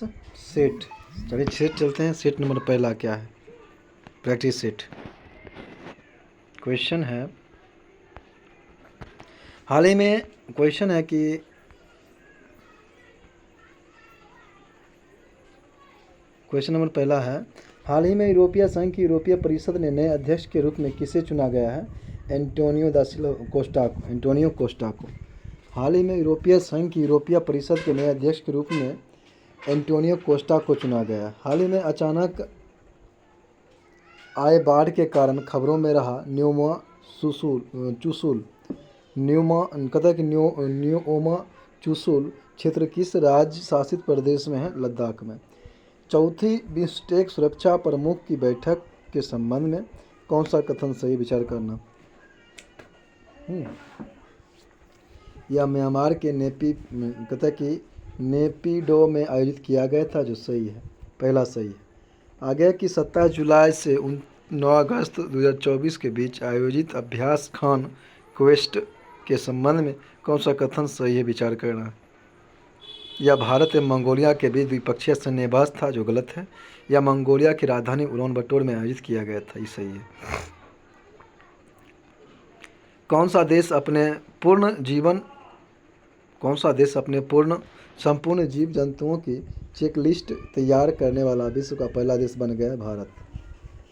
Set. चलिए set चलते हैं। सेट नंबर पहला क्या है? Practice set. क्वेश्चन है, हाल ही में क्वेश्चन है कि क्वेश्चन नंबर पहला है, हाल ही में यूरोपीय संघ की यूरोपीय परिषद ने नए अध्यक्ष के रूप में किसे चुना गया है? एंटोनियो कोस्टा को। हाल ही में यूरोपीय संघ की यूरोपीय परिषद के नए अध्यक्ष के रूप में एंटोनियो कोस्टा को चुना गया। हाल ही में अचानक आए बाढ़ के कारण खबरों में रहा न्यूओमा चुशुल क्षेत्र किस राज्य शासित प्रदेश में है? लद्दाख में। चौथी बिम्स्टेक सुरक्षा प्रमुख की बैठक के संबंध में कौन सा कथन सही? विचार करना। यह म्यांमार के नेपिडो में आयोजित किया गया था, जो सही है, पहला सही है। आगे कि 27 जुलाई से 9 अगस्त 2024 के बीच आयोजित अभ्यास खान क्वेस्ट के संबंध में कौन सा कथन सही है? विचार करना। यह भारत एवं मंगोलिया के बीच द्विपक्षीय सैन्य अभ्यास था, जो गलत है। यह मंगोलिया की राजधानी उलान बटोर में आयोजित किया गया था, ये सही है। कौन सा देश अपने संपूर्ण जीव जंतुओं की चेकलिस्ट तैयार करने वाला विश्व का पहला देश बन गया? भारत।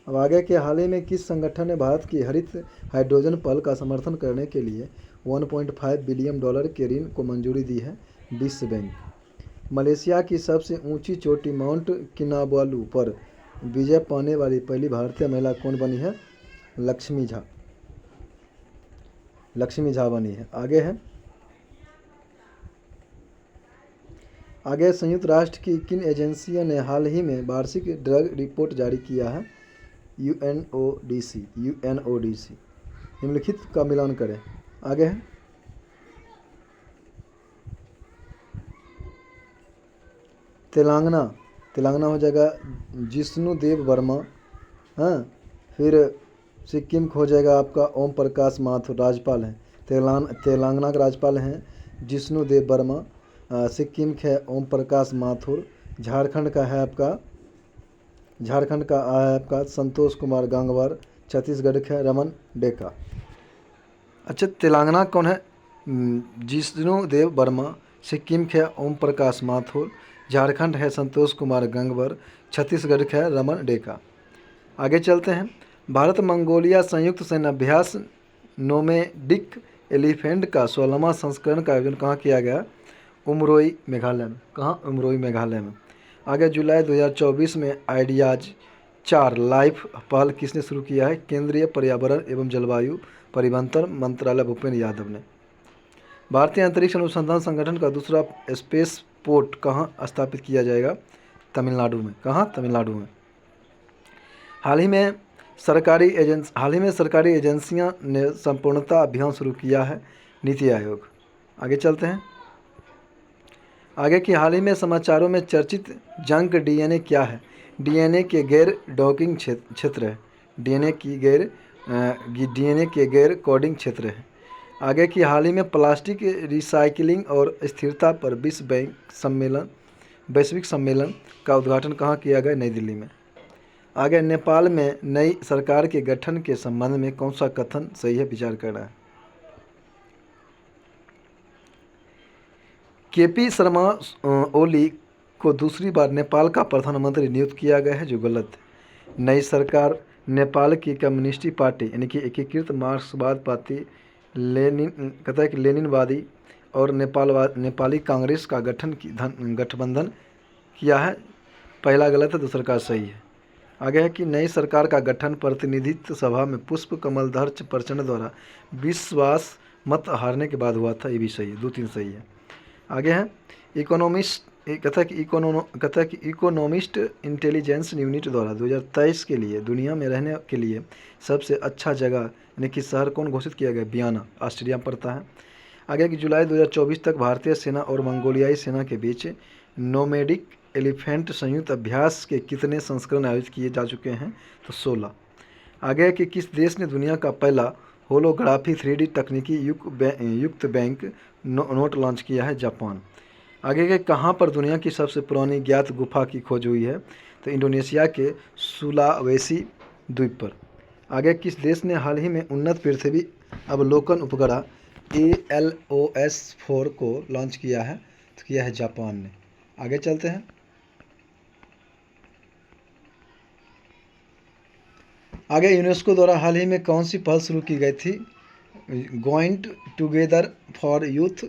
अब आगे के हाल ही में किस संगठन ने भारत की हरित हाइड्रोजन पहल का समर्थन करने के लिए $1.5 बिलियन के ऋण को मंजूरी दी है? विश्व बैंक। मलेशिया की सबसे ऊंची चोटी माउंट किनाबालू पर विजय पाने वाली पहली भारतीय महिला कौन बनी है? लक्ष्मी झा बनी है। आगे संयुक्त राष्ट्र की किन एजेंसियों ने हाल ही में वार्षिक ड्रग रिपोर्ट जारी किया है? यूएनओडीसी। निम्नलिखित का मिलान करें। आगे है तेलंगाना हो जाएगा जिष्णु देव वर्मा। हाँ, फिर सिक्किम हो जाएगा आपका ओम प्रकाश माथुर, राज्यपाल हैं। तेलंगाना के राज्यपाल हैं जिष्णु देव वर्मा। सिक्किम के ओम प्रकाश माथुर। झारखंड का है आपका संतोष कुमार गंगवार। छत्तीसगढ़ के रमन डेका। अच्छा, तेलंगाना कौन है? जिष्णु देव वर्मा। सिक्किम के ओम प्रकाश माथुर। झारखंड है संतोष कुमार गंगवार। छत्तीसगढ़ के रमन डेका। आगे चलते हैं। भारत मंगोलिया संयुक्त सैन्य अभ्यास नोमैडिक एलिफेंट का 16वां संस्करण का आयोजन कहाँ किया गया? उमरोई, मेघालय में। कहाँ? उमरोई, मेघालय में। आगे जुलाई 2024 में आइडियाज 4 लाइफ पहल किसने शुरू किया है? केंद्रीय पर्यावरण एवं जलवायु परिवर्तन मंत्रालय भूपेंद्र यादव ने। भारतीय अंतरिक्ष अनुसंधान संगठन का दूसरा स्पेस पोर्ट कहाँ स्थापित किया जाएगा? तमिलनाडु में। कहाँ? तमिलनाडु में। हाल ही में सरकारी एजेंसियां ने संपूर्णता अभियान शुरू किया है, नीति आयोग। आगे चलते हैं। आगे की हाल ही में समाचारों में चर्चित जंक डीएनए क्या है? डीएनए के गैर डॉकिंग क्षेत्र है। डीएनए के गैर कोडिंग क्षेत्र है। आगे की हाल ही में प्लास्टिक रिसाइकिलिंग और स्थिरता पर वैश्विक सम्मेलन का उद्घाटन कहाँ किया गया? नई दिल्ली में। आगे नेपाल में नई सरकार के गठन के संबंध में कौन सा कथन सही है? विचार करना है। केपी शर्मा ओली को दूसरी बार नेपाल का प्रधानमंत्री नियुक्त किया गया है, जो गलत है। नई सरकार नेपाल की कम्युनिस्ट पार्टी यानी कि एकीकृत मार्क्सवाद पार्टी लेनिनवादी और नेपाली कांग्रेस का गठबंधन किया है। पहला गलत है, दूसरा का सही है। आगे है कि नई सरकार का गठन प्रतिनिधित्व सभा में पुष्प कमलधर प्रचंड द्वारा विश्वास मत हारने के बाद हुआ था, ये भी सही है। 2-3 सही है। आगे है इकोनॉमिस्ट इंटेलिजेंस यूनिट द्वारा 2023 के लिए दुनिया में रहने के लिए सबसे अच्छा जगह यानी कि शहर कौन घोषित किया गया? वियना, ऑस्ट्रिया में पड़ता है। आगे कि जुलाई 2024 तक भारतीय सेना और मंगोलियाई सेना के बीच नोमैडिक एलिफेंट संयुक्त अभ्यास के कितने संस्करण आयोजित किए जा चुके हैं? तो 16। आगे कि किस देश ने दुनिया का पहला होलोग्राफी 3D तकनीकी युक्त बैंक नोट लॉन्च किया है? जापान। आगे के कहाँ पर दुनिया की सबसे पुरानी ज्ञात गुफा की खोज हुई है? तो इंडोनेशिया के सुलावेसी द्वीप पर। आगे किस देश ने हाल ही में उन्नत पृथ्वी अवलोकन उपग्रह ALOS-4 को लॉन्च किया है? तो किया है जापान ने। आगे चलते हैं। आगे यूनेस्को द्वारा हाल ही में कौन सी पहल शुरू की गई थी? Joint together for youth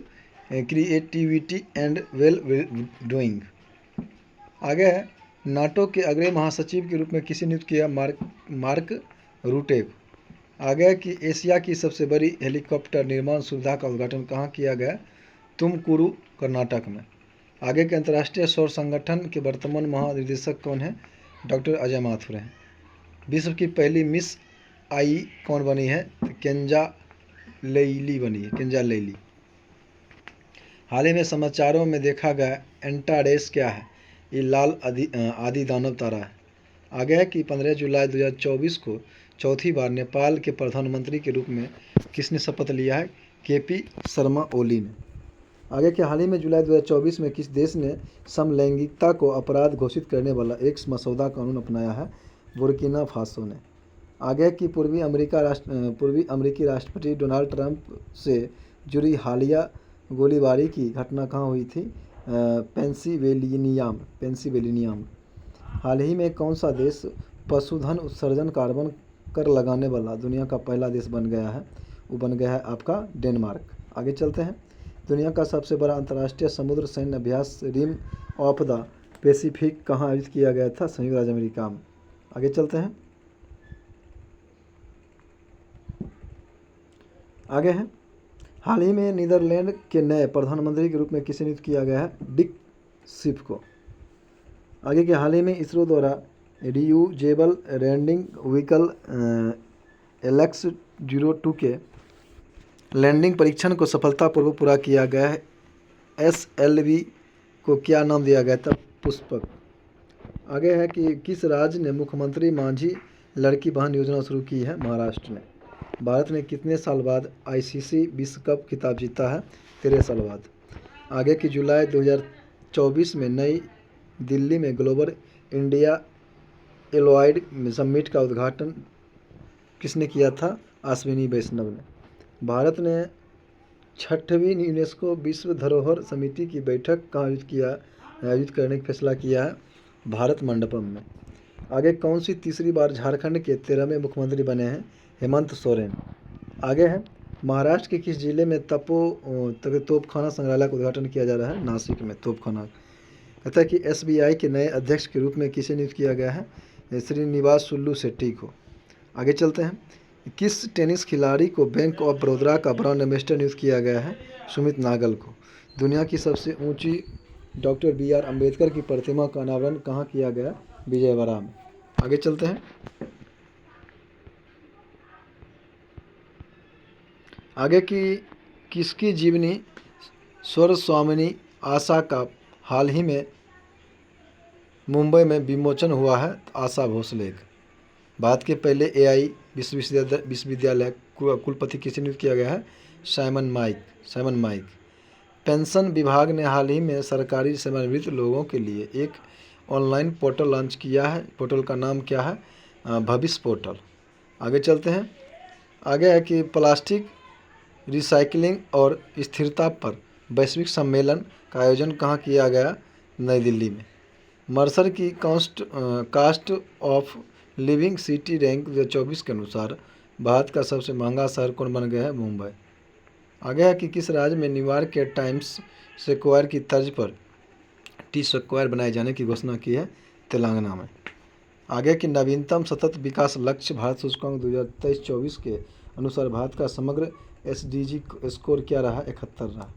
creativity and well doing. आगे है नाटो के अगले महासचिव के रूप में किसे नियुक्त किया? मार्क रूटे को। आगे है कि एशिया की सबसे बड़ी हेलीकॉप्टर निर्माण सुविधा का उद्घाटन कहाँ किया गया? तुमकुरू, कर्नाटक में। आगे के अंतर्राष्ट्रीय सौर संगठन के वर्तमान महानिदेशक कौन है? डॉक्टर अजय माथुर हैं। विश्व की पहली मिस आई कौन बनी है? केंजा लेइली बनी है, केंजा लेइली। हाल ही में समाचारों में देखा गया एंटारेस क्या है? ये लाल आदि दानव तारा है। आगे है कि 15 जुलाई 2024 को चौथी बार नेपाल के प्रधानमंत्री के रूप में किसने शपथ लिया है? KP शर्मा ओली ने। आगे के हाल ही में जुलाई 2024 में किस देश ने समलैंगिकता को अपराध घोषित करने वाला एक मसौदा कानून अपनाया है? बुर्किना फासो ने। आगे कि पूर्वी अमेरिकी राष्ट्रपति डोनाल्ड ट्रंप से जुड़ी हालिया गोलीबारी की घटना कहाँ हुई थी? पेंसिल्वेनिया। हाल ही में कौन सा देश पशुधन उत्सर्जन कार्बन कर लगाने वाला दुनिया का पहला देश बन गया है? वो बन गया है आपका डेनमार्क। आगे चलते हैं। दुनिया का सबसे बड़ा अंतर्राष्ट्रीय समुद्र सैन्य अभ्यास रिम ऑफ द पैसिफिक कहाँ आयोजित किया गया था? संयुक्त राज्य अमेरिका में। आगे चलते हैं। आगे है हाल ही में नीदरलैंड के नए प्रधानमंत्री के रूप में किसे नियुक्त किया गया है? डिक सिफ को। आगे के हाल ही में इसरो द्वारा रियूजेबल लैंडिंग व्हीकल LX-02 के लैंडिंग परीक्षण को सफलतापूर्वक पूरा किया गया है। SLV को क्या नाम दिया गया था? पुष्पक। आगे है कि किस राज्य ने मुख्यमंत्री मांझी लड़की बहन योजना शुरू की है? महाराष्ट्र ने। भारत ने कितने साल बाद ICC विश्व कप खिताब जीता है? 13 साल बाद। आगे की जुलाई 2024 में नई दिल्ली में ग्लोबल इंडिया एलॉयड समिट का उद्घाटन किसने किया था? अश्विनी वैष्णव ने। भारत ने 6वीं यूनेस्को विश्व धरोहर समिति की बैठक कहाँ आयोजित करने का फैसला किया है? भारत मंडपम में। आगे कौन सी तीसरी बार झारखंड के 13वें मुख्यमंत्री बने हैं? हेमंत सोरेन। आगे है महाराष्ट्र के किस जिले में तोपखाना संग्रहालय का उद्घाटन किया जा रहा है? नासिक में तोपखाना। कहता है कि SBI के नए अध्यक्ष के रूप में किसे नियुक्त किया गया है? श्रीनिवास सुल्लू शेट्टी को। आगे चलते हैं। किस टेनिस खिलाड़ी को बैंक ऑफ बड़ौदा का ब्रांड एम्बेसडर नियुक्त किया गया है? सुमित नागल को। दुनिया की सबसे ऊंची डॉक्टर BR अम्बेडकर की प्रतिमा का अनावरण कहाँ किया गया? विजयवाड़ा में। आगे चलते हैं। आगे की किसकी जीवनी स्वरस्वामिनी आशा का हाल ही में मुंबई में विमोचन हुआ है? आशा भोसले का। भारत के पहले AI विश्वविद्यालय कुलपति किसे नियुक्त किया गया है? Simon mic. पेंशन विभाग ने हाल ही में सरकारी सेवानिवृत्त लोगों के लिए एक ऑनलाइन पोर्टल लॉन्च किया है। पोर्टल का नाम क्या है? भविष्य पोर्टल। आगे चलते हैं। आगे है कि प्लास्टिक रिसाइकलिंग और स्थिरता पर वैश्विक सम्मेलन का आयोजन कहाँ किया गया? नई दिल्ली में। मर्सर की cost of living city rank 2024 के अनुसार भारत का सबसे महंगा शहर कौन बन गया है? मुंबई। आगे है कि किस राज्य में न्यूयॉर्क के टाइम्स स्क्वायर की तर्ज पर टी स्क्वायर बनाए जाने की घोषणा की है? तेलंगाना में। आगे की नवीनतम सतत विकास लक्ष्य भारत सूचकांक 2023-24 के अनुसार भारत का समग्र SDG स्कोर क्या रहा? 71 रहा।